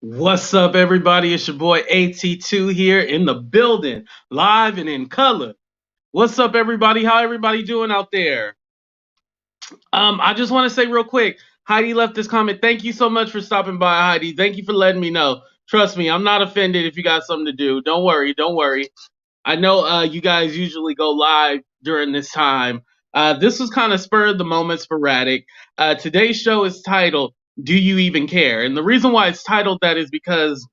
What's up, everybody? It's your boy AT2 here in the building, live and in color. What's up, everybody? How everybody doing out there? I just want to say real quick, Heidi left this comment. Thank you so much for stopping by, Heidi. Thank you for letting me know. Trust me, I'm not offended if you got something to do. Don't worry, don't worry. I know you guys usually go live during this time. This was kind of spur of the moment, sporadic. Today's show is titled "Do You Even Care?" And the reason why it's titled that is because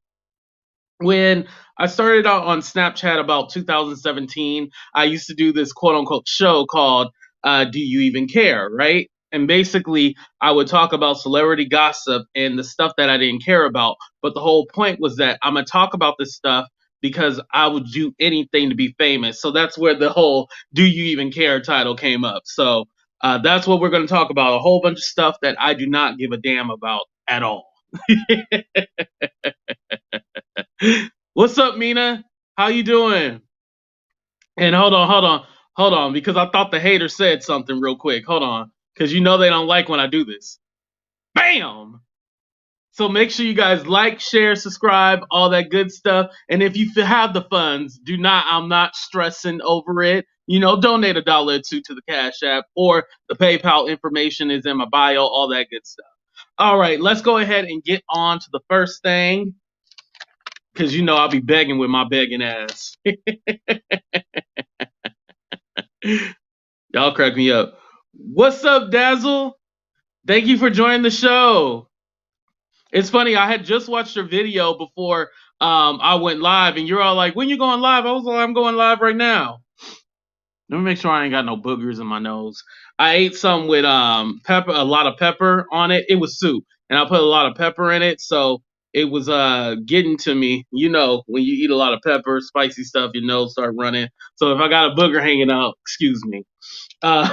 when I started out on Snapchat about 2017, I used to do this quote unquote show called Do You Even Care? Right? And basically, I would talk about celebrity gossip and the stuff that I didn't care about. But the whole point was that I'm going to talk about this stuff because I would do anything to be famous. So that's where the whole Do You Even Care title came up. So that's what we're going to talk about, a whole bunch of stuff that I do not give a damn about at all. What's up, Mina? How you doing? And hold on, because I thought the hater said something real quick. Hold on, because you know they don't like when I do this. Bam! So make sure you guys like, share, subscribe, all that good stuff. And if you have the funds, I'm not stressing over it. Donate $1 or two to the Cash App, or the PayPal information is in my bio, all that good stuff. All right, let's go ahead and get on to the first thing, because I'll be begging with my begging ass. Y'all crack me up. What's up, Dazzle? Thank you for joining the show. It's funny, I had just watched your video before I went live, and you're all like, when you going live? I was like, I'm going live right now. Let me make sure I ain't got no boogers in my nose. I ate some with pepper, a lot of pepper on it. It was soup, and I put a lot of pepper in it, so it was getting to me. When you eat a lot of pepper, spicy stuff, your nose start running. So if I got a booger hanging out, excuse me. Uh,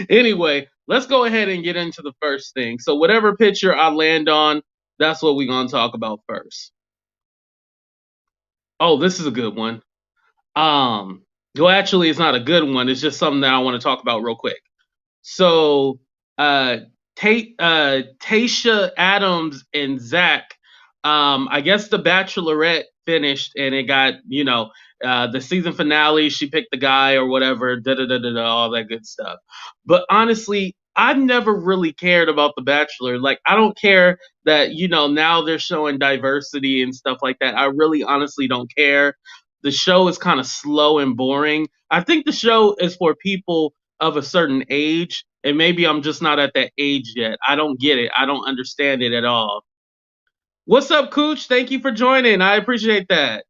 anyway, let's go ahead and get into the first thing. So whatever picture I land on, that's what we're gonna talk about first. Oh, this is a good one. Well, actually, it's not a good one. It's just something that I want to talk about real quick. So, Tayshiaadams and Zach, I guess the Bachelorette finished, and it got the season finale. She picked the guy or whatever, da da da da da, all that good stuff. But honestly, I've never really cared about the Bachelor. Like, I don't care that now they're showing diversity and stuff like that. I really honestly don't care. The show is kind of slow and boring. I think the show is for people of a certain age, and maybe I'm just not at that age yet. I don't get it. I don't understand it at all. What's up, Cooch? Thank you for joining. I appreciate that.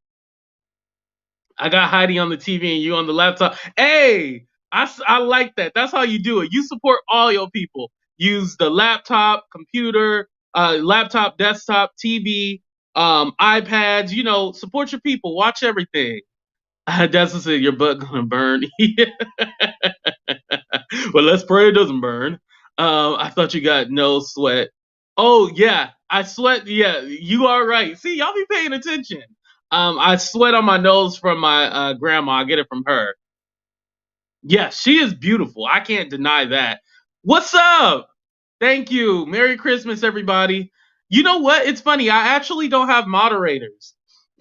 I got Heidi on the TV and you on the laptop. Hey, I like that. That's how you do it. You support all your people. Use the laptop, computer, laptop, desktop, TV, iPads. Support your people. Watch everything. That's what said your butt gonna burn. Well, let's pray it doesn't burn. I thought you got no sweat. Oh yeah, I sweat. Yeah, you are right. See, y'all be paying attention. I sweat on my nose from my grandma. I get it from her. Yeah, she is beautiful. I can't deny that. What's up? Thank you. Merry Christmas, everybody. You know what? It's funny. I actually don't have moderators.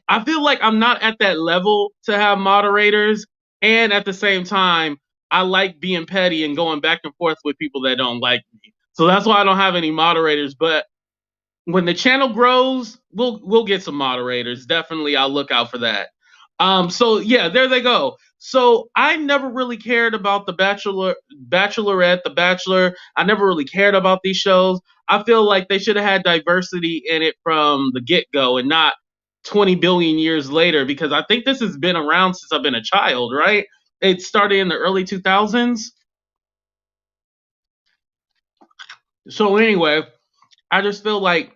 I feel like I'm not at that level to have moderators, and at the same time, I like being petty and going back and forth with people that don't like me. So that's why I don't have any moderators. But when the channel grows, we'll get some moderators. Definitely, I'll look out for that. So yeah, there they go. So I never really cared about the Bachelorette, the Bachelor. I never really cared about these shows. I feel like they should have had diversity in it from the get go and not 20 billion years later, because I think this has been around since I've been a child, right? It started in the early 2000s. So anyway, I just feel like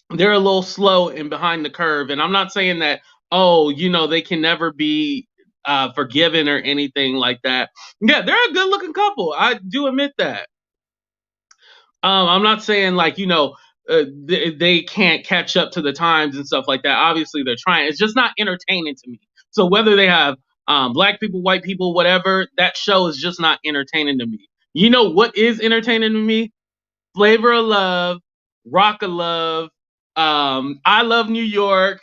they're a little slow and behind the curve. And I'm not saying that, oh, they can never be forgiven or anything like that. Yeah, they're a good looking couple. I do admit that. I'm not saying like, they can't catch up to the times and stuff like that. Obviously, they're trying. It's just not entertaining to me. So whether they have black people, white people, whatever, that show is just not entertaining to me. You know what is entertaining to me? Flavor of Love, Rock of Love, I Love New York,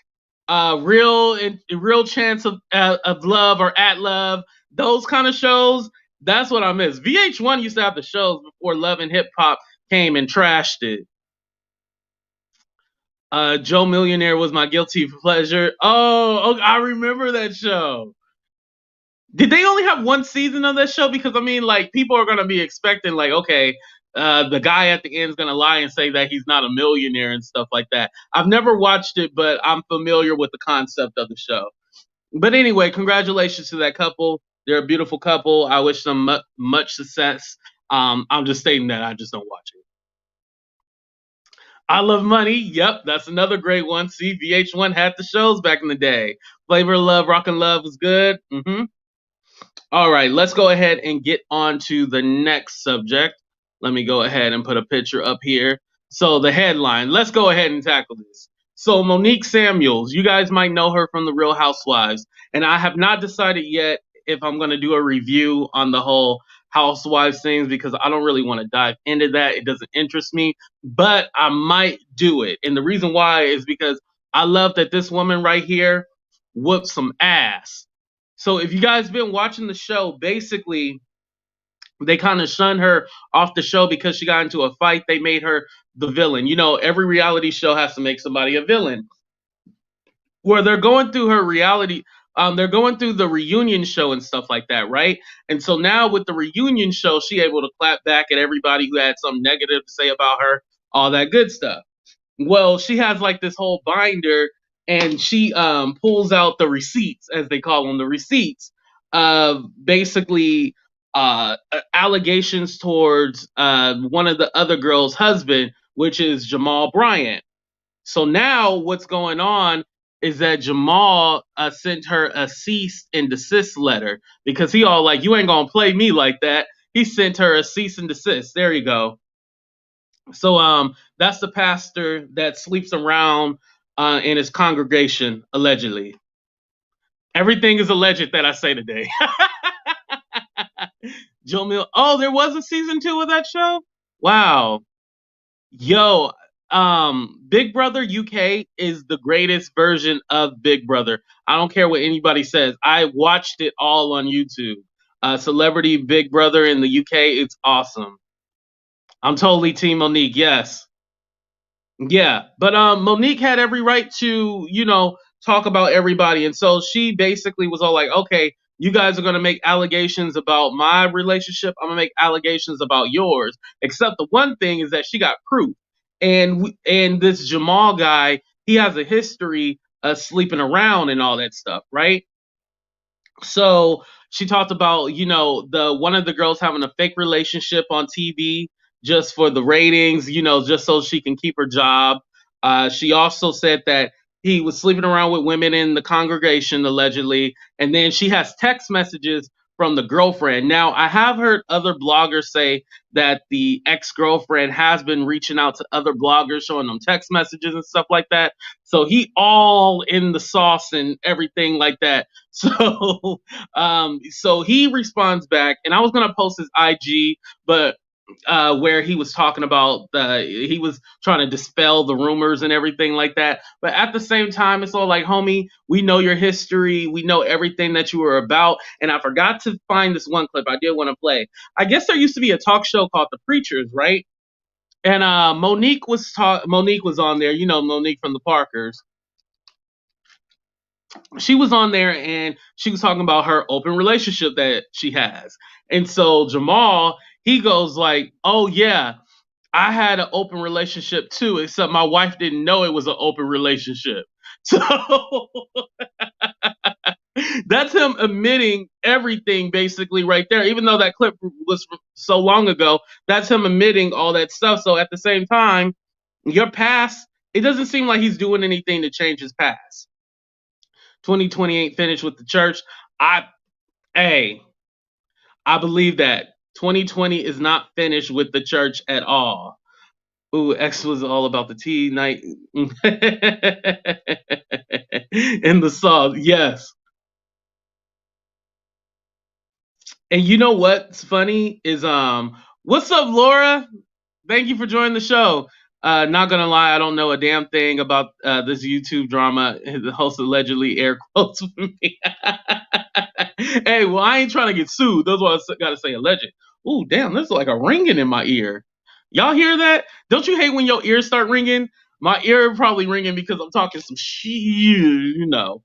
Real Chance of Love or At Love, those kind of shows. That's what I miss. VH1 used to have the shows before Love and Hip Hop came and trashed it. Joe Millionaire was my guilty pleasure. Oh, I remember that show. Did they only have one season of that show? Because I mean, like, people are gonna be expecting, like, okay, the guy at the end is gonna lie and say that he's not a millionaire and stuff like that. I've never watched it, but I'm familiar with the concept of the show. But anyway, congratulations to that couple. They're a beautiful couple. I wish them much success. I'm just stating that I just don't watch it. I Love Money. Yep, that's another great one. See, VH1 had the shows back in the day. Flavor of Love, Rock and Love was good. All right, let's go ahead and get on to the next subject. Let me go ahead and put a picture up here. So the headline, let's go ahead and tackle this. So Monique Samuels, you guys might know her from the Real Housewives, and I have not decided yet if I'm going to do a review on the whole Housewives things because I don't really want to dive into that. It doesn't interest me, but I might do it. And the reason why is because I love that this woman right here whooped some ass. So if you guys been watching the show, basically they kind of shunned her off the show because she got into a fight. They made her the villain. You know, every reality show has to make somebody a villain. Where they're going through her reality, they're going through the reunion show and stuff like that, right? And so now with the reunion show, she able to clap back at everybody who had something negative to say about her, all that good stuff. Well, she has like this whole binder and she pulls out the receipts, as they call them, the receipts of basically allegations towards one of the other girls' husband, which is Jamal Bryant. So now what's going on is that Jamal sent her a cease and desist letter because he all like, you ain't gonna play me like that. He sent her a cease and desist. There you go. So that's the pastor that sleeps around in his congregation, allegedly. Everything is alleged that I say today. Joe Mill. Oh, there was a season 2 of that show? Wow. Yo, Big Brother UK is the greatest version of Big Brother. I don't care what anybody says. I watched it all on YouTube. Celebrity Big Brother in the UK, it's awesome. I'm totally Team Monique, yes. Yeah, but Monique had every right to, talk about everybody, and so she basically was all like, "Okay, you guys are gonna make allegations about my relationship. I'm gonna make allegations about yours." Except the one thing is that she got proof, and this Jamal guy, he has a history of sleeping around and all that stuff, right? So she talked about, the one of the girls having a fake relationship on TV just for the ratings, just so she can keep her job. She also said that he was sleeping around with women in the congregation, allegedly. And then she has text messages from the girlfriend. Now, I have heard other bloggers say that the ex girlfriend has been reaching out to other bloggers, showing them text messages and stuff like that. So he all in the sauce and everything like that. So he responds back, and I was gonna post his IG, but where he was talking about he was trying to dispel the rumors and everything like that. But at the same time, it's all like, homie, we know your history, we know everything that you were about. And I forgot to find this one clip I did want to play. I guess there used to be a talk show called The Preachers, right? And Monique was on there, Monique from the Parkers. She was on there and she was talking about her open relationship that she has. And so Jamal, he goes like, "Oh yeah, I had an open relationship too, except my wife didn't know it was an open relationship." So that's him admitting everything basically right there. Even though that clip was so long ago, that's him admitting all that stuff. So at the same time, your past, it doesn't seem like he's doing anything to change his past. 2020 ain't finished with the church. I hey, I believe that 2020 is not finished with the church at all. Ooh, X was all about the tea night in the sauce. Yes. And you know what's funny is what's up, Laura? Thank you for joining the show. Not gonna lie, I don't know a damn thing about this YouTube drama. The host allegedly air quotes for me. Hey, well, I ain't trying to get sued. That's why I gotta say alleged. Ooh, damn, there's like a ringing in my ear. Y'all hear that? Don't you hate when your ears start ringing? My ear probably ringing because I'm talking some shit, you know.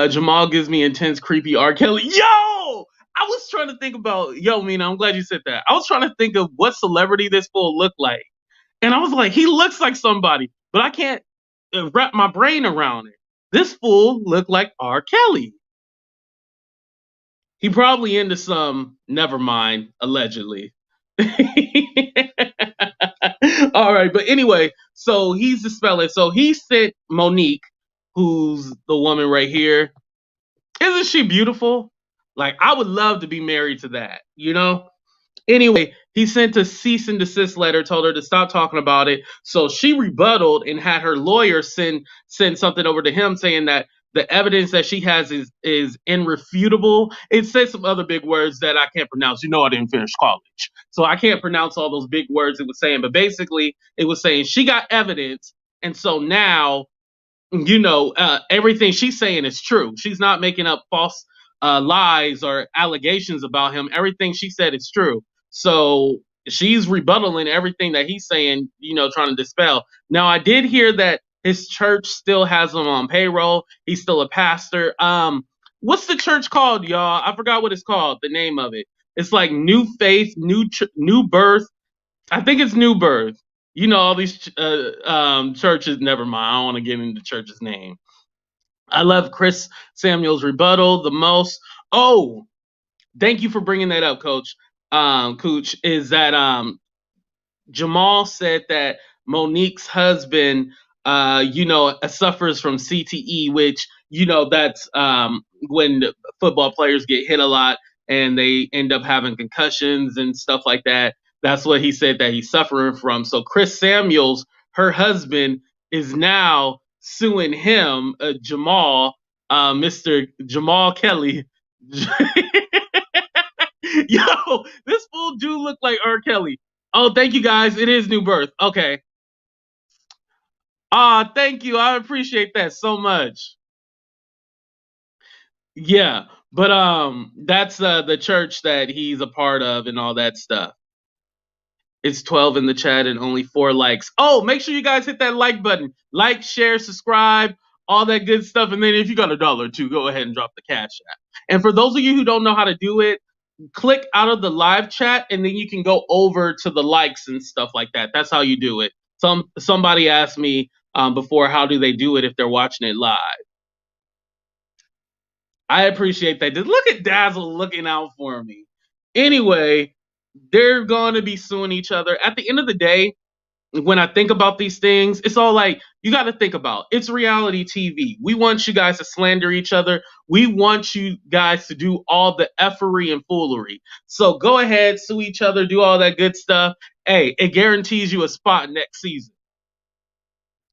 Jamal gives me intense, creepy R. Kelly. Yo! I was trying to think about, yo, Mina, I'm glad you said that. I was trying to think of what celebrity this fool looked like. And I was like, he looks like somebody, but I can't wrap my brain around it. This fool looked like R. Kelly. He probably into some, never mind, allegedly. All right, but anyway, so he's the speller. So he sent Monique, who's the woman right here. Isn't she beautiful? Like, I would love to be married to that, you know? Anyway, he sent a cease and desist letter, told her to stop talking about it. So she rebutted and had her lawyer send something over to him saying that the evidence that she has is irrefutable. It says some other big words that I can't pronounce. You know, I didn't finish college, so I can't pronounce all those big words it was saying. But basically, it was saying she got evidence, and so now everything she's saying is true. She's not making up false lies or allegations about him. Everything she said is true. So she's rebuttaling everything that he's saying, trying to dispel. Now, I did hear that his church still has him on payroll. He's still a pastor. What's the church called, y'all? I forgot what it's called, the name of it. It's like New Faith, New Birth. I think it's New Birth. All these churches. Never mind. I don't want to get into church's name. I love Chris Samuels' rebuttal the most. Oh, thank you for bringing that up, Coach. Cooch, is that Jamal said that Monique's husband, suffers from CTE, which, that's when football players get hit a lot and they end up having concussions and stuff like that. That's what he said that he's suffering from. So Chris Samuels, her husband, is now suing him, Jamal, Mr. Jamal Kelly. Yo, this fool do look like R. Kelly. Oh, thank you guys. It is New Birth. Okay. Thank you. I appreciate that so much. Yeah, but that's the church that he's a part of and all that stuff. It's 12 in the chat and only 4 likes. Oh, make sure you guys hit that like button. Like, share, subscribe, all that good stuff. And then if you got $1 too, go ahead and drop the cash app. And for those of you who don't know how to do it, click out of the live chat and then you can go over to the likes and stuff like that. That's how you do it. Somebody asked me before, how do they do it if they're watching it live? I appreciate that. Just look at Dazzle looking out for me. Anyway, they're going to be suing each other. At the end of the day, when I think about these things, it's all like, you got to think about, it's reality TV. We want you guys to slander each other. We want you guys to do all the effery and foolery. So go ahead, sue each other, do all that good stuff. Hey, it guarantees you a spot next season.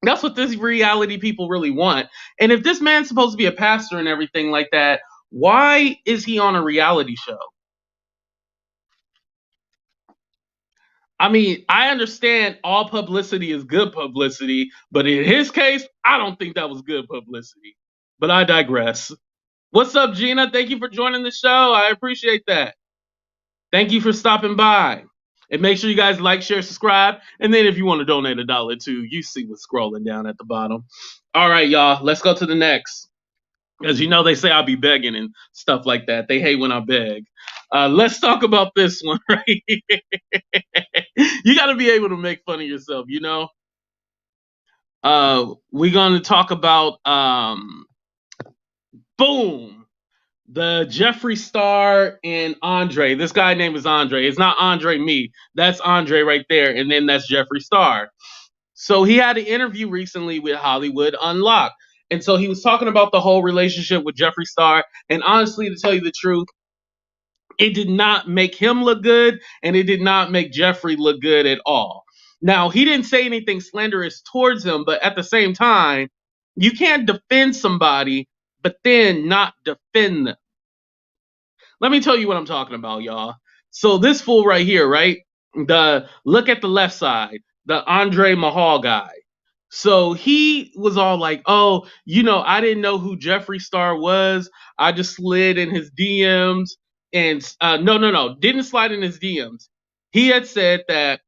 That's what these reality people really want. And if this man's supposed to be a pastor and everything like that, why is he on a reality show? I mean, I understand all publicity is good publicity, but in his case, I don't think that was good publicity. But I digress. What's up, Gina? Thank you for joining the show. I appreciate that. Thank you for stopping by. And make sure you guys like, share, subscribe. And then if you want to donate $1 too, you see what's scrolling down at the bottom. All right, y'all. Let's go to the next. As you know, they say I'll be begging and stuff like that. They hate when I beg. Let's talk about this one right here. You got to be able to make fun of yourself, We're going to talk about, boom, the Jeffree Star and Andre. This guy name is Andre. It's not Andre me. That's Andre right there. And then that's Jeffree Star. So he had an interview recently with Hollywood Unlocked. And so he was talking about the whole relationship with Jeffree Star. And honestly, to tell you the truth, it did not make him look good, and it did not make Jeffree look good at all. Now, he didn't say anything slanderous towards him, but at the same time, you can't defend somebody, but then not defend them. Let me tell you what I'm talking about, y'all. So this fool right here, right? the look at the left side, the andremarhold guy. So he was all like, "Oh, I didn't know who Jeffree Star was. I just slid in his DMs." And no, no, no, didn't slide in his DMs. He had said that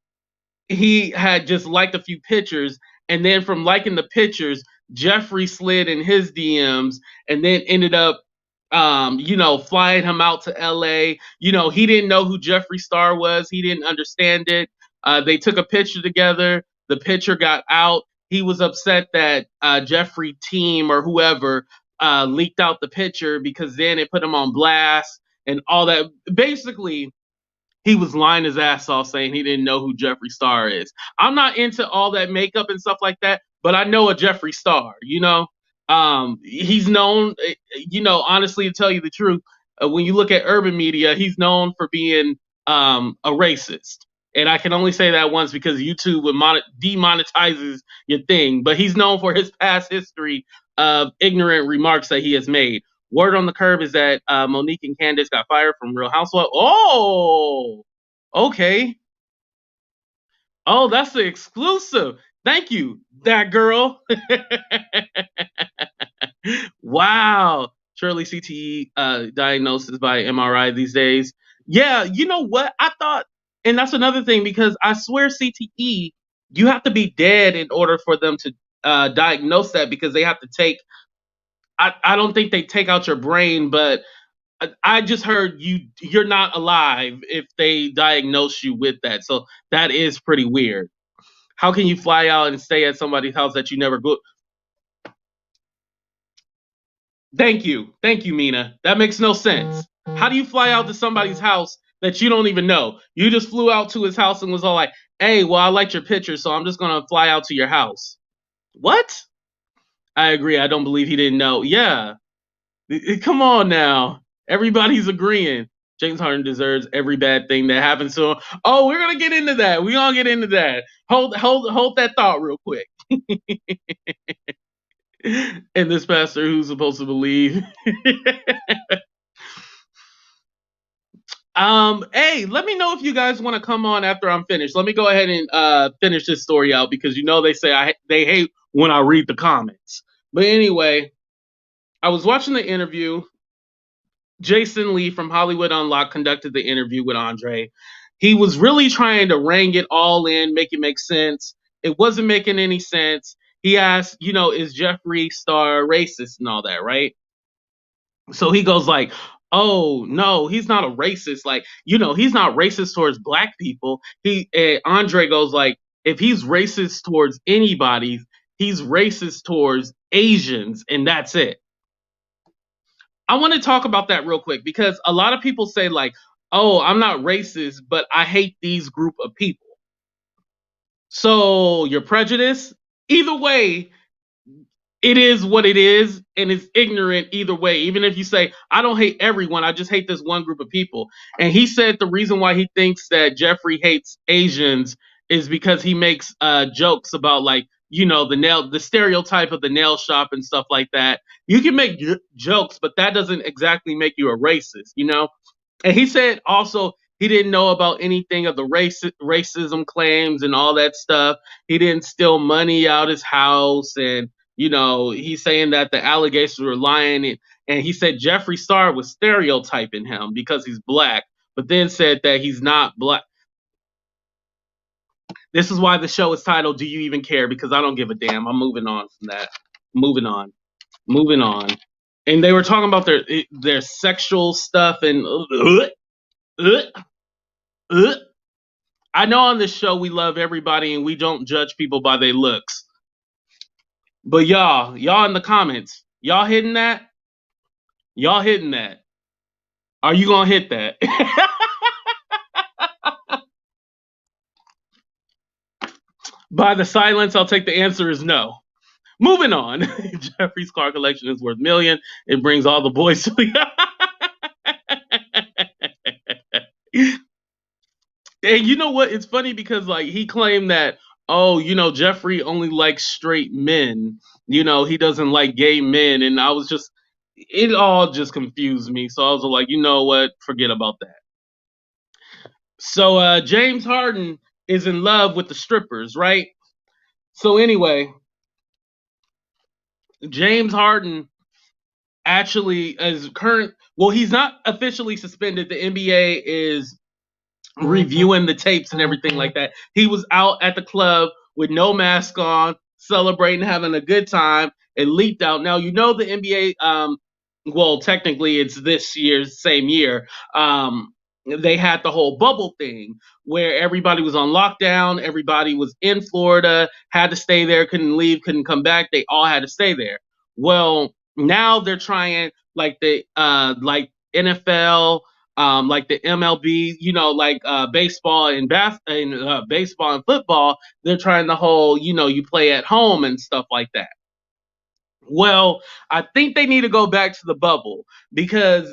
he had just liked a few pictures, and then from liking the pictures, Jeffree slid in his DMs, and then ended up, flying him out to LA. He didn't know who Jeffree Star was. He didn't understand it. They took a picture together. The picture got out. He was upset that Jeffree team or whoever leaked out the picture because then it put him on blast and all that. Basically, he was lying his ass off saying he didn't know who Jeffree Star is. I'm not into all that makeup and stuff like that, but I know a Jeffree Star. He's known, honestly, to tell you the truth, when you look at urban media, he's known for being a racist. And I can only say that once because YouTube would demonetizes your thing. But he's known for his past history of ignorant remarks that he has made. Word on the curb is that Monique and Candace got fired from Real Housewives. Oh, okay. Oh, that's the exclusive. Thank you, that girl. Wow. Surely CTE diagnosis by MRI these days. Yeah, you know what? I thought, and that's another thing because I swear CTE, you have to be dead in order for them to diagnose that because they have to take. I don't think they take out your brain, but I just heard you're not alive if they diagnose you with that. So that is pretty weird. How can you fly out and stay at somebody's house that you never go? Thank you, Mina. That makes no sense. How do you fly out to somebody's house that you don't even know? You just flew out to his house and was all like, "Hey, well, I liked your picture, so I'm just gonna fly out to your house." What? I agree. I don't believe he didn't know. Yeah, come on now. Everybody's agreeing. James Harden deserves every bad thing that happens to him. Oh, we're gonna get into that. We're gonna get into that. Hold that thought real quick. And this pastor who's supposed to believe. Hey, let me know if you guys want to come on after I'm finished. Let me go ahead and finish this story out because they say they hate when I read the comments. But anyway, I was watching the interview. Jason Lee from Hollywood Unlocked conducted the interview with Andre. He was really trying to rein it all in, make it make sense. It wasn't making any sense. He asked, is Jeffree Star racist and all that, right? So he goes like, "Oh no, he's not a racist. Like, he's not racist towards black people." Andre goes like, "If he's racist towards anybody, he's racist towards Asians, and that's it." I want to talk about that real quick because a lot of people say like, "Oh, I'm not racist, but I hate these group of people." So you're prejudiced. Either way, it is what it is, and it's ignorant either way. Even if you say, "I don't hate everyone, I just hate this one group of people." And he said the reason why he thinks that Jeffree hates Asians is because he makes jokes about like, the stereotype of the nail shop and stuff like that. You can make jokes, but that doesn't exactly make you a racist. And he said also he didn't know about anything of the racism claims and all that stuff. He didn't steal money out his house, and he's saying that the allegations were lying, and he said Jeffree Star was stereotyping him because he's black, but then said that he's not black. This is why the show is titled "Do You Even Care?" Because I don't give a damn. I'm moving on from that. Moving on. Moving on. And they were talking about their sexual stuff and I know on this show we love everybody and we don't judge people by their looks. But y'all in the comments, y'all hitting that? Y'all hitting that? Are you gonna hit that? By the silence, I'll take the answer is no. Moving on. Jeffree's car collection is worth $1 million. It brings all the boys to And you know what? It's funny because like he claimed that, oh, Jeffree only likes straight men. He doesn't like gay men. And it all just confused me. So I was like, you know what? Forget about that. So James Harden is in love with the strippers, right? So anyway, James Harden actually is current. Well, he's not officially suspended. The NBA is reviewing the tapes and everything like that. He was out at the club with no mask on, celebrating, having a good time. It leaked out. Now you know the NBA. Well, technically it's this year's same year. They had the whole bubble thing where everybody was on lockdown. Everybody was in Florida, had to stay there, couldn't leave, couldn't come back. They all had to stay there. Well, now they're trying like NFL, like the MLB, like baseball and baseball and football. They're trying the whole, you play at home and stuff like that. Well, I think they need to go back to the bubble because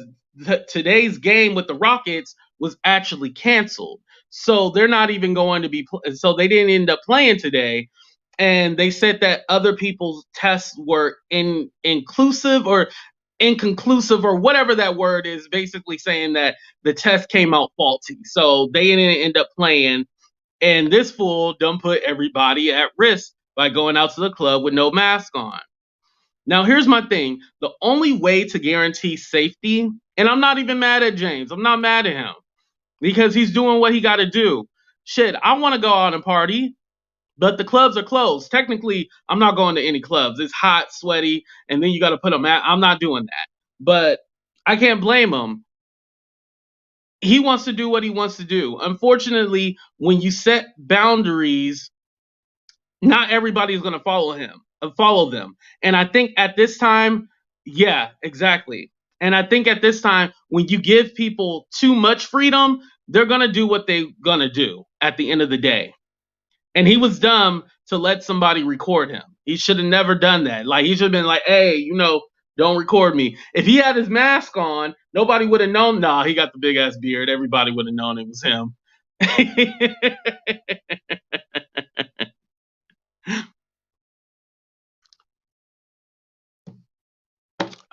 today's game with the Rockets was actually canceled. So they're not even going to be. So they didn't end up playing today, and they said that other people's tests were inclusive or inconclusive or whatever that word is, basically saying that the test came out faulty. So they didn't end up playing, and this fool done put everybody at risk by going out to the club with no mask on. Now, here's my thing. The only way to guarantee safety, and I'm not even mad at James, I'm not mad at him because he's doing what he got to do. Shit, I want to go out and party, but the clubs are closed. Technically, I'm not going to any clubs. It's hot, sweaty, and then you got to put a mask. I'm not doing that. But I can't blame him. He wants to do what he wants to do. Unfortunately, when you set boundaries, not everybody is going to follow them. And I think at this time, yeah, exactly. And I think at this time, when you give people too much freedom, they're going to do what they're going to do at the end of the day. And he was dumb to let somebody record him. He should have never done that. Like, he should have been like, hey, don't record me. If he had his mask on, nobody would have known. Nah, he got the big ass beard. Everybody would have known it was him.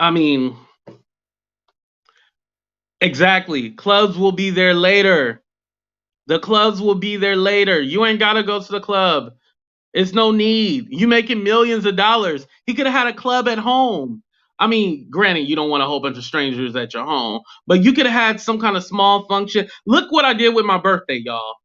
I mean, exactly. Clubs will be there later. The clubs will be there later. You ain't gotta go to the club. It's no need. You making millions of dollars. He could have had a club at home. I mean, granted, you don't want a whole bunch of strangers at your home, but you could have had some kind of small function. Look what I did with my birthday, y'all.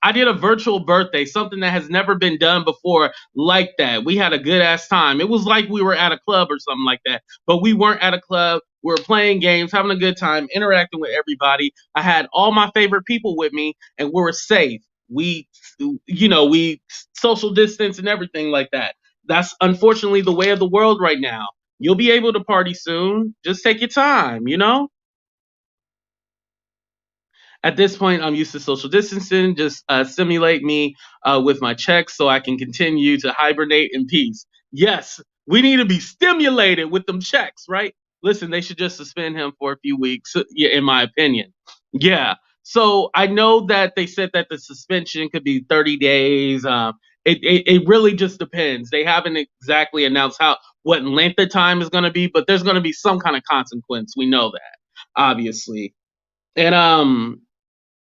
I did a virtual birthday, something that has never been done before like that. We had a good ass time. It was like we were at a club or something like that, but we weren't at a club. We were playing games, having a good time, interacting with everybody. I had all my favorite people with me, and we were safe. We social distance and everything like that. That's unfortunately the way of the world right now. You'll be able to party soon. Just take your time. At this point, I'm used to social distancing. Just simulate me with my checks so I can continue to hibernate in peace. Yes, we need to be stimulated with them checks, right? Listen, they should just suspend him for a few weeks, yeah, in my opinion. Yeah. So I know that they said that the suspension could be 30 days. It really just depends. They haven't exactly announced what length of time is going to be, but there's going to be some kind of consequence. We know that, obviously. And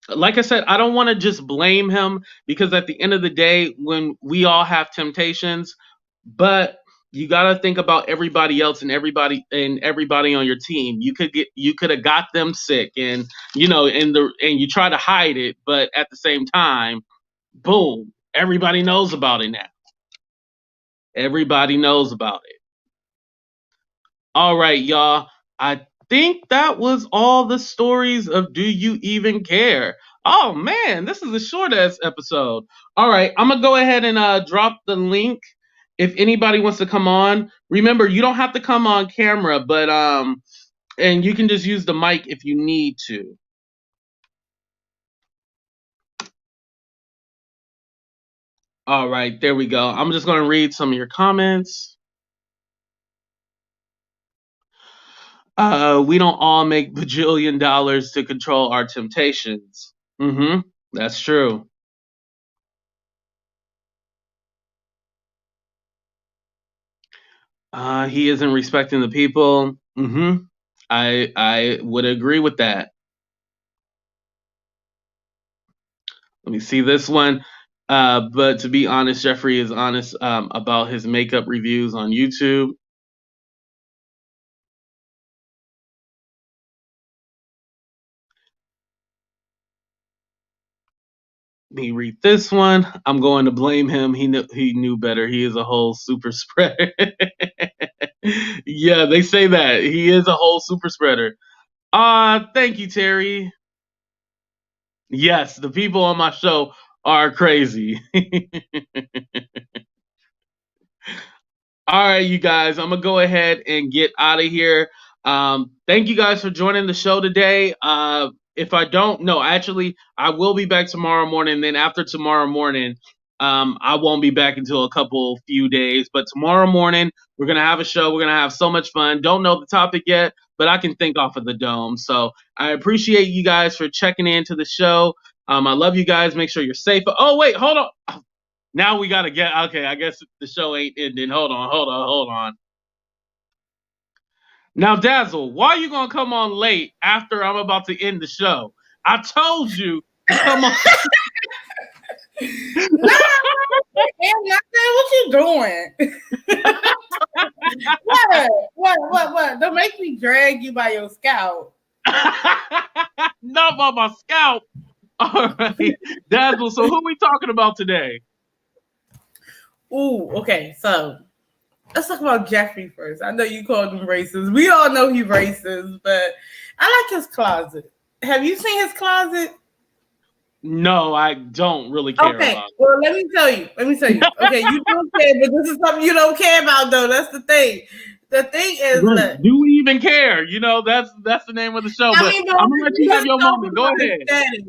like I said, I don't want to just blame him because at the end of the day, when we all have temptations, but you got to think about everybody else and everybody on your team. You could have got them sick, and and you try to hide it, but at the same time, boom, everybody knows about it now. Everybody knows about it. All right, y'all. I think that was all the stories of Do You Even Care? Oh man, this is a short ass episode. All right, I'm gonna go ahead and drop the link if anybody wants to come on. Remember, you don't have to come on camera, but and you can just use the mic if you need to. All right, there we go. I'm just gonna read some of your comments. We don't all make bajillion dollars to control our temptations. Mm-hmm. That's true. He isn't respecting the people. Mm-hmm. I would agree with that. Let me see this one. But to be honest, Jeffree is honest about his makeup reviews on YouTube. Let me read this one. I'm going to blame him. He knew better. He is a whole super spreader. Yeah, they say that. He is a whole super spreader. Thank you, Terry. Yes, the people on my show are crazy. All right, you guys, I'm gonna go ahead and get out of here. Thank you guys for joining the show today. If I don't, no, actually, I will be back tomorrow morning. Then after tomorrow morning, I won't be back until a few days. But tomorrow morning, we're gonna have a show. We're gonna have so much fun. Don't know the topic yet, but I can think off of the dome. So I appreciate you guys for checking into the show. I love you guys. Make sure you're safe. Oh wait, hold on. Now we gotta get okay. I guess the show ain't ending. Hold on. Now, Dazzle, why are you gonna come on late after I'm about to end the show? I told you to come on. No, what you doing? What? Don't make me drag you by your scalp. Not by my scalp. All right, Dazzle. So who we talking about today? Ooh, okay. So let's talk about Jeffree first. I know you called him racist. We all know he's racist, but I like his closet. Have you seen his closet? No, I don't really care about it. Well, let me tell you. Okay, you don't care, but this is something you don't care about, though. That's the thing. The thing is, do we even care? You know, that's the name of the show. But I'm gonna let you have your moment. Go ahead. Aesthetics.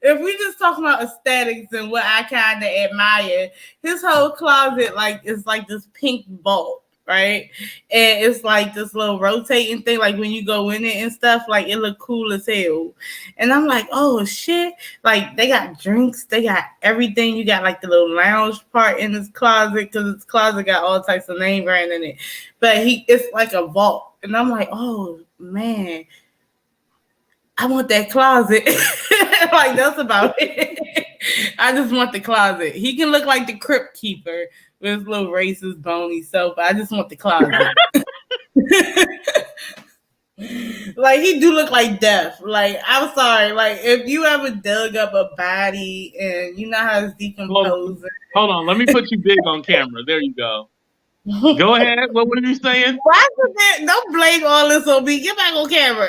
If we just talk about aesthetics and what I kind of admire, his whole closet is like this pink vault, right? And it's like this little rotating thing, like when you go in it and stuff, like it look cool as hell. And I'm like, oh shit! Like they got drinks, they got everything. You got like the little lounge part in his closet because his closet got all types of name brand in it. But it's like a vault, and I'm like, oh man, I want that closet. Like that's about it. I just want the closet. He can look like the crypt keeper with his little racist bony self. I just want the closet. Like he do look like death. Like I'm sorry. Like if you ever dug up a body and you know how it's decomposing. Hold on. Let me put you big on camera. There you go. Go ahead. What were you saying? Why is that? Don't blame all this on me. Get back on camera.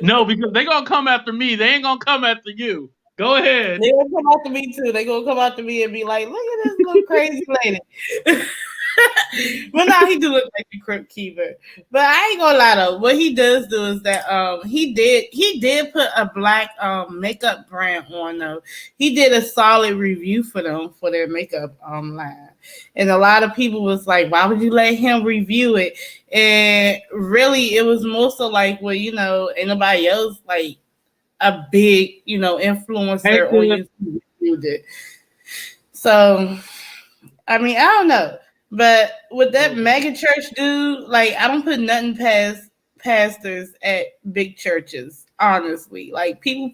No, because they gonna come after me. They ain't gonna come after you. Go ahead. They gonna come after me too. They gonna come after me and be like, "Look at this little crazy lady." Well, now he do look like the crypt keeper. But I ain't gonna lie though. What he does do is that he did put a black makeup brand on though. He did a solid review for them for their makeup line. And a lot of people was like, why would you let him review it? And really it was more so like, well, you know, ain't nobody else like a big, you know, influencer on YouTube reviewed it. So I mean, I don't know. But with that mega church dude, like I don't put nothing past pastors at big churches, honestly. Like people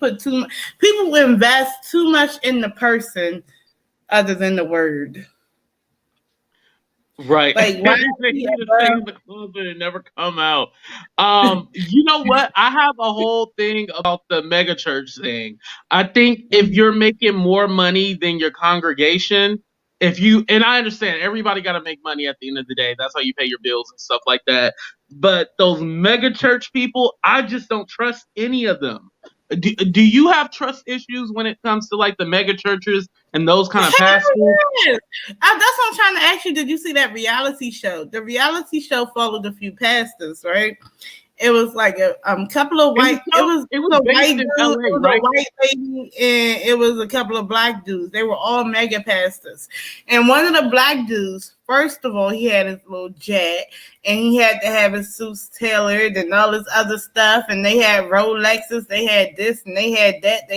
invest too much in the person other than the word. Right. Like why the closet and never come out. You know what? I have a whole thing about the mega church thing. I think if you're making more money than your congregation, and I understand everybody got to make money at the end of the day. That's how you pay your bills and stuff like that. But those mega church people, I just don't trust any of them. Do you have trust issues when it comes to like the mega churches and those kind of pastors? Yes. That's what I'm trying to ask you. Did you see that reality show? The reality show followed a few pastors, right? It was like a couple of white. It was a white dude, LA, it was right? A white lady, and it was a couple of black dudes. They were all mega pastors. And one of the black dudes, first of all, he had his little jet, and he had to have his suits tailored and all this other stuff. And they had Rolexes, they had this, and they had that.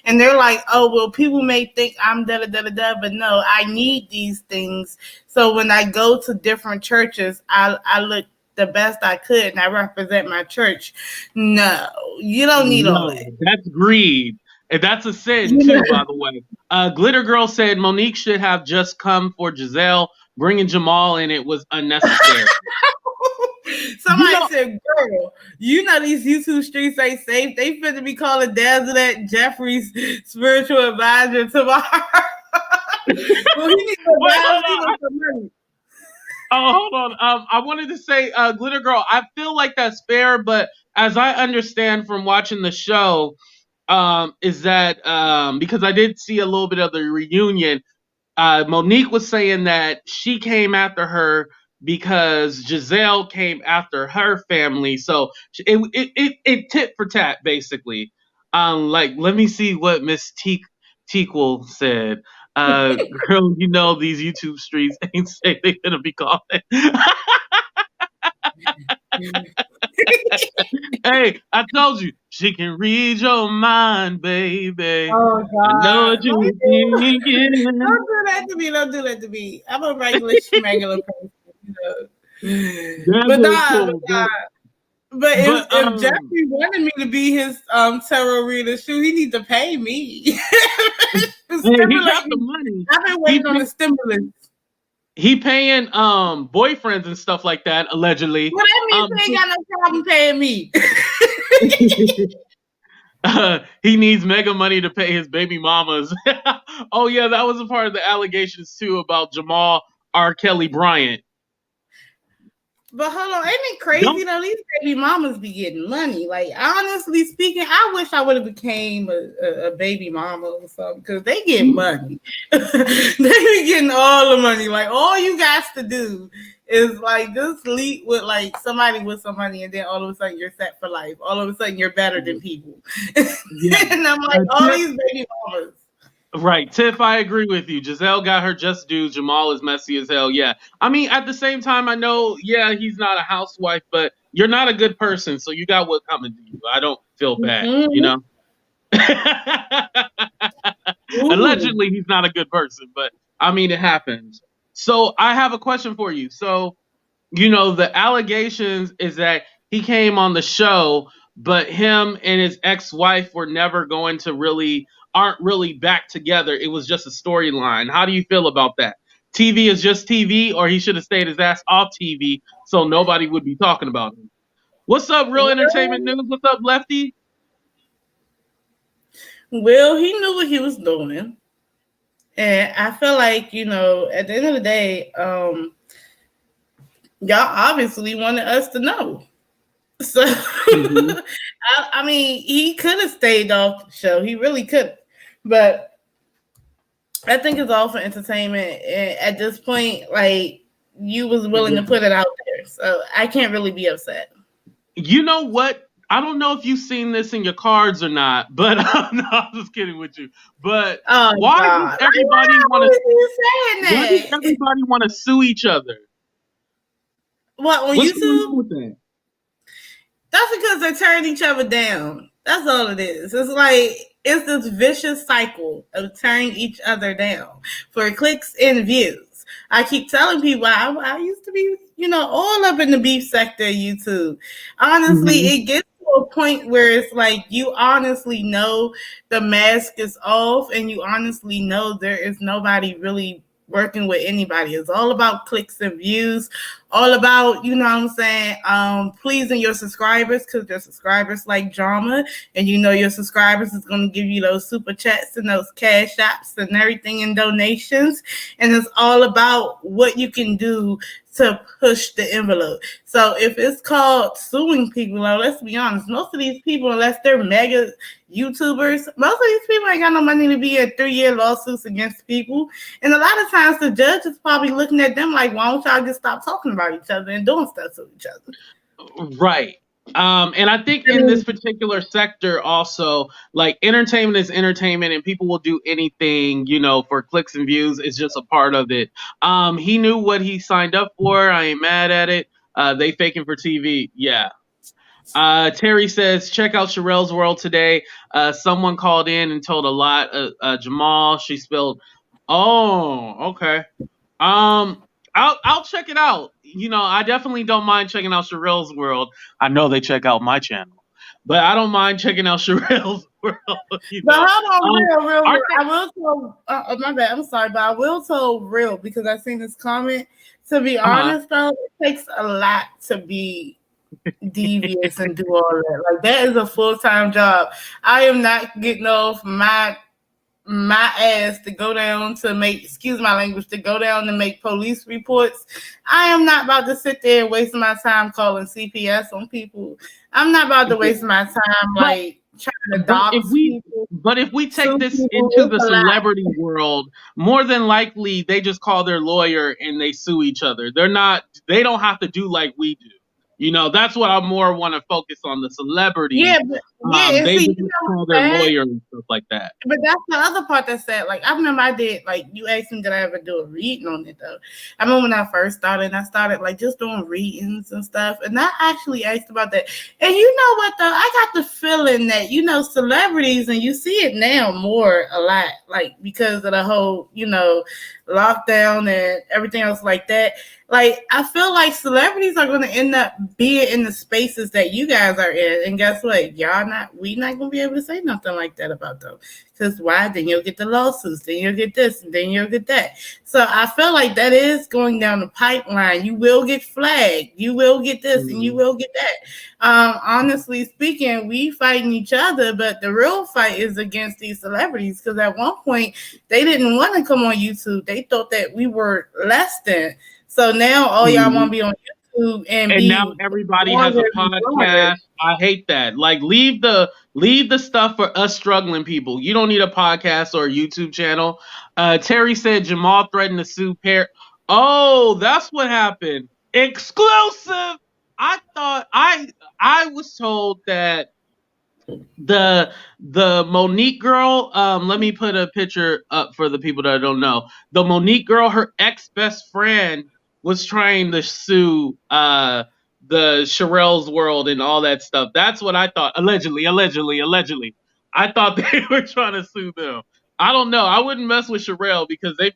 And they're like, oh well, people may think I'm da da da da, but no, I need these things. So when I go to different churches, I look the best I could and I represent my church. No, you don't need all No, that. that's greed. And that's a sin You too, know? by the way. Glitter Girl said Monique should have just come for Giselle, bringing Jamal in it was unnecessary. You Somebody know, said, girl, you know these YouTube streets ain't safe. They finna be calling Dazzlet Jeffree's spiritual advisor tomorrow. Well, he needs to wait, advise hold me on. with some money. Oh, hold on. I wanted to say, Glitter Girl, I feel like that's fair, but as I understand from watching the show, is that because I did see a little bit of the reunion, Monique was saying that she came after her because Giselle came after her family. So it tit for tat basically. Like let me see what Miss Tequel said. Girl, you know these YouTube streets ain't say they gonna be calling. Hey, I told you she can read your mind, baby. Oh I know God! what you thinking. Don't do that to me. Don't do that to me. I'm a regular schmegular person, you know. That's But so nah, cool. but But if Jeffree wanted me to be his tarot reader, shoot, he need to pay me. he got Stimulate the me. money. I've been He waiting on the stimulus. he paying boyfriends and stuff like that allegedly. Well, that means he ain't got no problem paying me. He needs mega money to pay his baby mamas. Oh yeah, that was a part of the allegations too about Jamal R. Kelly Bryant. But hold on, ain't it crazy Don't though? These baby mamas be getting money. Like honestly speaking, I wish I would have became a baby mama or something because they get money. They be getting all the money. Like all you got to do is like just lead with like somebody with some money, and then all of a sudden you're set for life. All of a sudden you're better than people. yeah. And I'm like, all these baby mamas. Right, Tiff, I agree with you. Giselle got her just due. Jamal is messy as hell. Yeah. I mean, at the same time, I know, yeah, he's not a housewife, but you're not a good person, so you got what coming to you. I don't feel bad, you Mm-hmm. know? Ooh. Allegedly, he's not a good person, but I mean, it happens. So I have a question for you. So, the allegations is that he came on the show, but him and his ex-wife were never going to aren't really back together. It was just a storyline. How do you feel about that? TV is just TV, or he should have stayed his ass off TV so nobody would be talking about him. What's up, Real Entertainment News? What's up, Lefty? Well, he knew what he was doing. And I feel like, at the end of the day, y'all obviously wanted us to know. So, Mm-hmm. I mean, he could have stayed off the show. He really could. But I think it's all for entertainment. And at this point, like, you was willing to put it out there. So I can't really be upset. You know what? I don't know if you've seen this in your cards or not, but no, I'm just kidding with you. But Oh, why does God. everybody Why want to? you saying Why does that? everybody want to sue each other? What, on What's going on YouTube? with that? That's because they're tearing each other down. That's all it is. It's like it's this vicious cycle of tearing each other down for clicks and views. I keep telling people I used to be, all up in the beef sector of YouTube. Honestly, Mm-hmm. it gets to a point where it's like you honestly know the mask is off and you honestly know there is nobody really working with anybody. It's all about clicks and views, all about, pleasing your subscribers because your subscribers like drama, and your subscribers is going to give you those super chats and those cash apps and everything in donations. And it's all about what you can do to push the envelope. So if it's called suing people, let's be honest, most of these people, unless they're mega YouTubers, most of these people ain't got no money to be in 3-year lawsuits against people. And a lot of times the judge is probably looking at them like, why don't y'all just stop talking about each other and doing stuff to each other? Right. And I think in this particular sector also, like entertainment is entertainment and people will do anything, for clicks and views. It's just a part of it. He knew what he signed up for. I ain't mad at it. They faking for TV. Yeah. Terry says, check out Sherelle's World today. Someone called in and told a lot. Jamal, she spelled, oh, okay. I'll check it out. I definitely don't mind checking out Sherelle's world. I know they check out my channel, but I don't mind checking out Sherelle's world. But hold on, real. Aren't I will tell. My bad. I'm sorry, but I will tell real because I seen this comment. To be honest, though, it takes a lot to be devious and do all that. Like that is a full-time job. I am not getting off my ass to go down to make, excuse my language, to go down to make police reports. I am not about to sit there and waste my time calling CPS on people. I'm not about to waste my time like trying to dox people. But if we take this into the celebrity world, more than likely they just call their lawyer and they sue each other. They don't have to do like we do. That's what I more want to focus on, the celebrity. Yeah, they just call their lawyer and stuff like that. But that's the other part that's sad. Like, I remember I did, like, you asked me did I ever do a reading on it, though. I remember when I first started, I started, like, just doing readings and stuff. And I actually asked about that. And you know what, though? I got the feeling that, celebrities, and you see it now more a lot, like, because of the whole, lockdown and everything else like that. Like, I feel like celebrities are going to end up being in the spaces that you guys are in. And guess what? We not going to be able to say nothing like that about them. Because why? Then you'll get the lawsuits. Then you'll get this. And then you'll get that. So I feel like that is going down the pipeline. You will get flagged. You will get this and you will get that. Honestly speaking, we fighting each other. But the real fight is against these celebrities. Because at one point, they didn't want to come on YouTube. They thought that we were less than. So now all y'all want to be on YouTube and now everybody has a podcast. I hate that. Like leave the stuff for us struggling people. You don't need a podcast or a YouTube channel. Terry said Jamal threatened to sue Oh, that's what happened. Exclusive. I thought I was told that the Monique girl, let me put a picture up for the people that don't know. The Monique girl, her ex-best friend was trying to sue the Sherelle's world and all that stuff. That's what I thought. Allegedly. I thought they were trying to sue them. I don't know. I wouldn't mess with Sherelle because I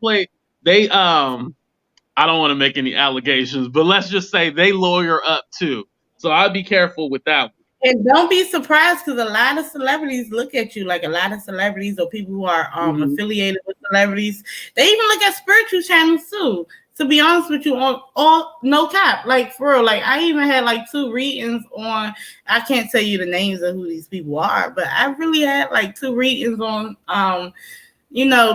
don't want to make any allegations, but let's just say they lawyer up too. So I'd be careful with that one. And don't be surprised because a lot of celebrities look at you, like a lot of celebrities or people who are affiliated with celebrities. They even look at spiritual channels too. To be honest with you, on all no cap, like for real, like I even had like 2 readings on. I can't tell you the names of who these people are, but I really had like 2 readings on,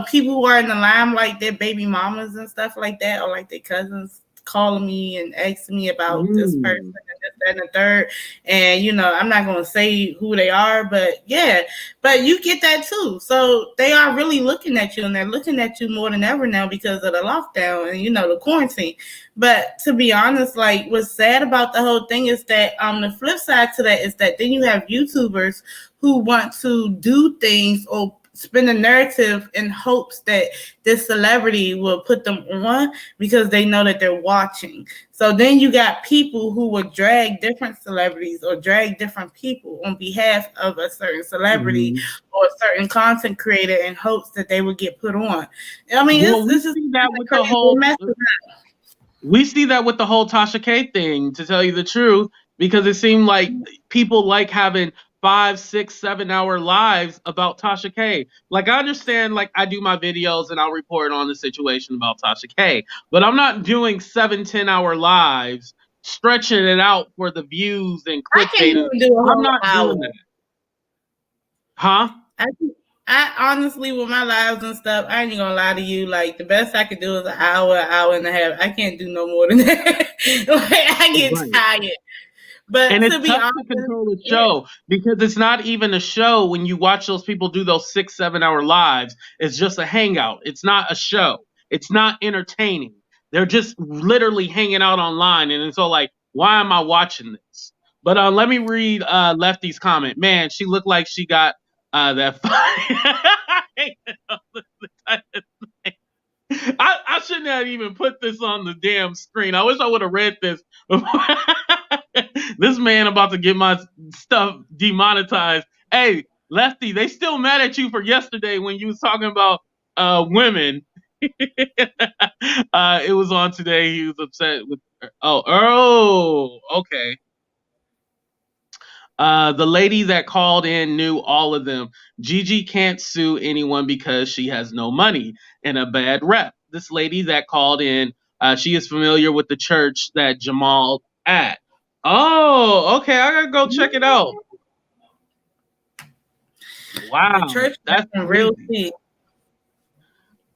people who are in the limelight, their baby mamas and stuff like that, or like their cousins calling me and asking me about this person and this, that, and the third. And, I'm not going to say who they are, but yeah, but you get that too. So they are really looking at you, and they're looking at you more than ever now because of the lockdown and, the quarantine. But to be honest, like what's sad about the whole thing is that the flip side to that is that then you have YouTubers who want to do things or spin a narrative in hopes that this celebrity will put them on because they know that they're watching. So then you got people who will drag different celebrities or drag different people on behalf of a certain celebrity or a certain content creator in hopes that they will get put on. I mean, this is that with the whole mess. We see that with the whole Tasha K thing, to tell you the truth, because it seemed like people like having 5, 6, 7 hour lives about Tasha K. Like I understand, like I do my videos and I'll report on the situation about Tasha K, but I'm not doing 7, 10 hour lives, stretching it out for the views and clickbait. I'm not doing that. Huh? I honestly, with my lives and stuff, I ain't gonna lie to you. Like the best I could do is an hour and a half. I can't do no more than that. Like I get tired. But and it's tough to control the show because it's not even a show when you watch those people do those 6, 7 hour lives. It's just a hangout. It's not a show. It's not entertaining. They're just literally hanging out online. And it's all like, why am I watching this? But let me read Lefty's comment. Man, she looked like she got that I shouldn't have even put this on the damn screen. I wish I would have read this. This man about to get my stuff demonetized. Hey, Lefty, they still mad at you for yesterday when you was talking about women. It was on today. He was upset with. Oh, okay. The lady that called in knew all of them. Gigi can't sue anyone because she has no money and a bad rep. This lady that called in, she is familiar with the church that Jamal at. Oh, okay. I gotta go check it out. The Wow, church got that's some real crazy. tea.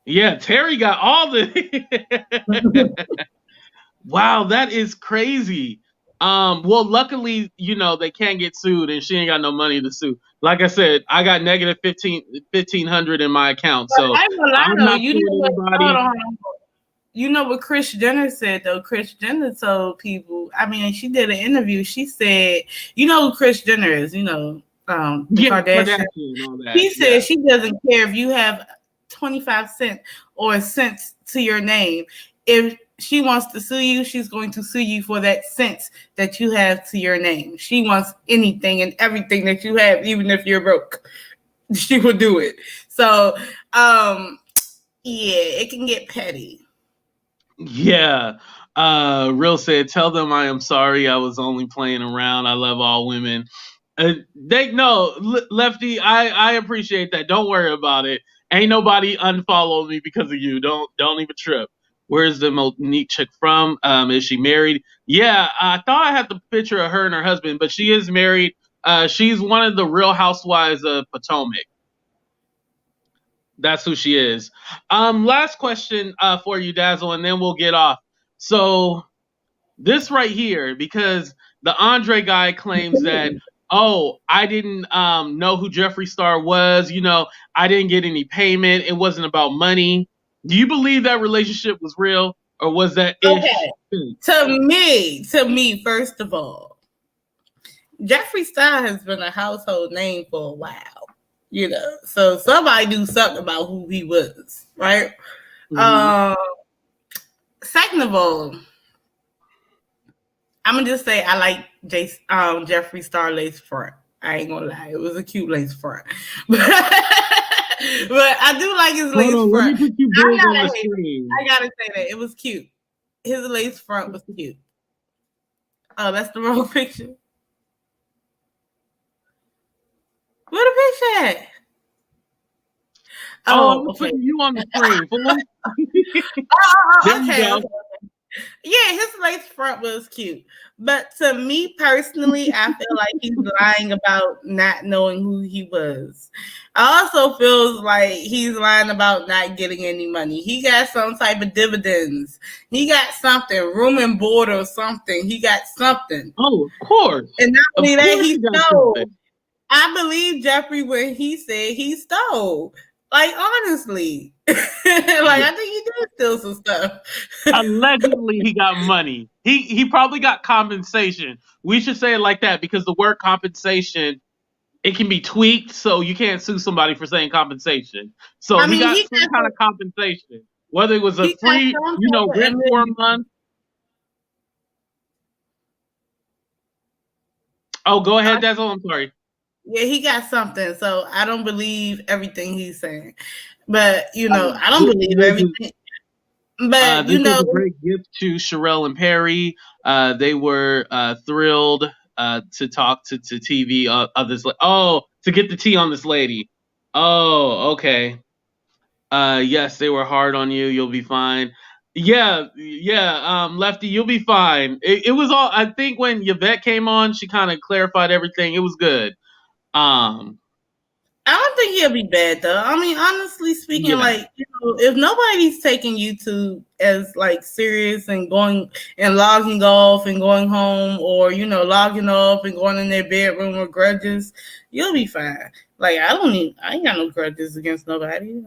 Yeah, Terry got all the. Wow, that is crazy. Well, luckily, they can't get sued, and she ain't got no money to sue. Like I said, I got negative 1,500 in my account, But so I ain't gonna lie I'm though, not you know suing what? Hold anybody. on, hold on. You know what Kris Jenner said though? Kris Jenner told people. I mean, she did an interview. She said, "You know who Kris Jenner is? You know, the Yeah, Kardashian." Kardashian and all that. She Yeah. said she doesn't care if you have 25 cents or cents to your name. If she wants to sue you, she's going to sue you for that cents that you have to your name. She wants anything and everything that you have, even if you're broke. She will do it. So, yeah, it can get petty. Yeah. Real said, tell them I am sorry. I was only playing around. I love all women. They no Lefty. I appreciate that. Don't worry about it. Ain't nobody unfollow me because of you. Don't even trip. Where's the Monique chick from? Is she married? Yeah, I thought I had the picture of her and her husband, but she is married. She's one of the Real Housewives of Potomac. That's who she is. Last question for you, Dazzle, and then we'll get off. So this right here, because the Andre guy claims that, oh, I didn't know who Jeffree Star was. I didn't get any payment. It wasn't about money. Do you believe that relationship was real, or was that ish? Okay. To me, first of all, Jeffree Star has been a household name for a while. So somebody knew something about who he was, right? Mm-hmm. Second of all, I'm gonna just say I like Jeffree Star lace front. I ain't gonna lie, it was a cute lace front, but I do like his lace Hold on, let front. me put you big on the screen. I gotta say that it was cute. His lace front was cute. Oh, that's the wrong picture. What a picture at? Oh, I'm Okay. putting you on the screen. There you go. Okay. Yeah, his lace front was cute. But to me personally, I feel like he's lying about not knowing who he was. I also feel like he's lying about not getting any money. He got some type of dividends. He got something, room and board or something. He got something. Oh, of course. And not only that, he stole. Something. I believe Jeffree when he said he stole. Like, honestly. I think he did steal some stuff. Allegedly, he got money. He probably got compensation. We should say it like that because the word compensation, it can be tweaked, so you can't sue somebody for saying compensation. So he got some kind of compensation. Whether it was a free, rent for a month. Oh, go ahead, Dazzle. I'm sorry. Yeah, he got something. So I don't believe everything he's saying. But, I don't believe everything. But, this was a great gift to Sherelle and Perry. They were thrilled to talk to TV of this. To get the tea on this lady. Oh, okay. Yes, they were hard on you. You'll be fine. Yeah. Lefty, you'll be fine. It was all. I think when Yvette came on, she kind of clarified everything. It was good. I don't think he'll be bad though. I mean, honestly speaking, if nobody's taking YouTube as serious and going and logging off and going home, or logging off and going in their bedroom with grudges, you'll be fine. I ain't got no grudges against nobody.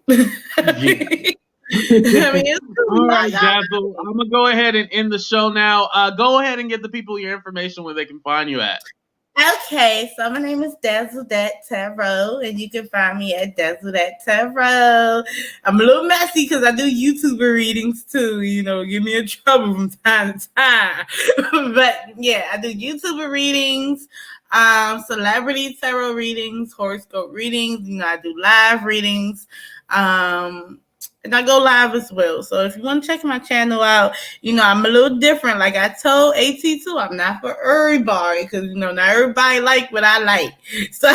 I mean, all right, Dazzle. I'm gonna go ahead and end the show now. Go ahead and give the people your information where they can find you at. Okay, so my name is Dazzle That Tarot, and you can find me at Dazzle That Tarot. I'm a little messy because I do YouTuber readings too, get me in trouble from time to time. But yeah, I do YouTuber readings, celebrity tarot readings, horoscope readings. I do live readings. and I go live as well. So if you want to check my channel out, I'm a little different. Like I told AT2, I'm not for everybody because not everybody like what I like. So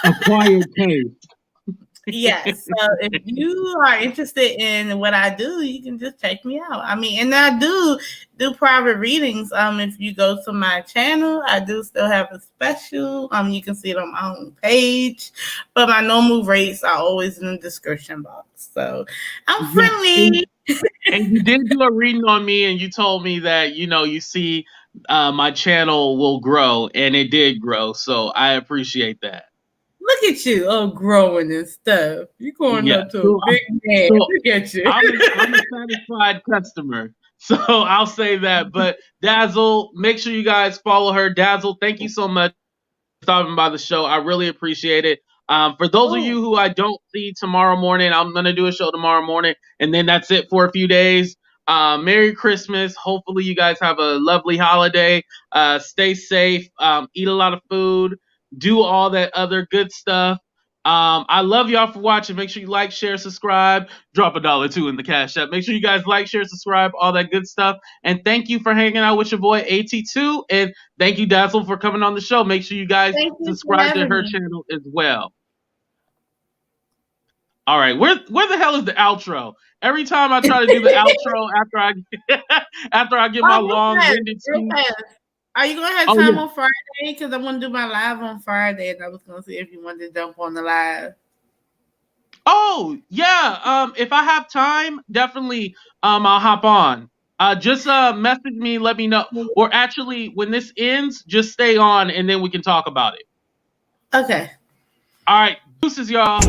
Acquired taste. yes. So if you are interested in what I do, you can just check me out. And I do private readings. If you go to my channel, I do still have a special. You can see it on my own page, but my normal rates are always in the description box. So I'm friendly. And you did do a reading on me, and you told me that you see my channel will grow, and it did grow. So I appreciate that. Look at you, growing and stuff. You going up to a big man. So Look at you. I'm a satisfied customer. So I'll say that. But Dazzle, make sure you guys follow her. Dazzle, thank you so much for stopping by the show. I really appreciate it. For those of you who I don't see tomorrow morning, I'm going to do a show tomorrow morning, and then that's it for a few days. Merry Christmas. Hopefully you guys have a lovely holiday. Stay safe. Eat a lot of food. Do all that other good stuff. I love y'all for watching. Make sure you like, share, subscribe. Drop $1 too in the Cash App. Make sure you guys like, share, subscribe, all that good stuff. And thank you for hanging out with your boy AT2. And thank you, Dazzle, for coming on the show. Make sure you guys subscribe to her channel as well. All right, where the hell is the outro? Every time I try to do the outro after I get my long-winded speech. Are you gonna have time on Friday? Because I want to do my live on Friday, and I was gonna see if you wanted to jump on the live. Oh yeah, if I have time, definitely I'll hop on. Just message me, let me know. Or actually, when this ends, just stay on, and then we can talk about it. Okay. All right, deuces, y'all.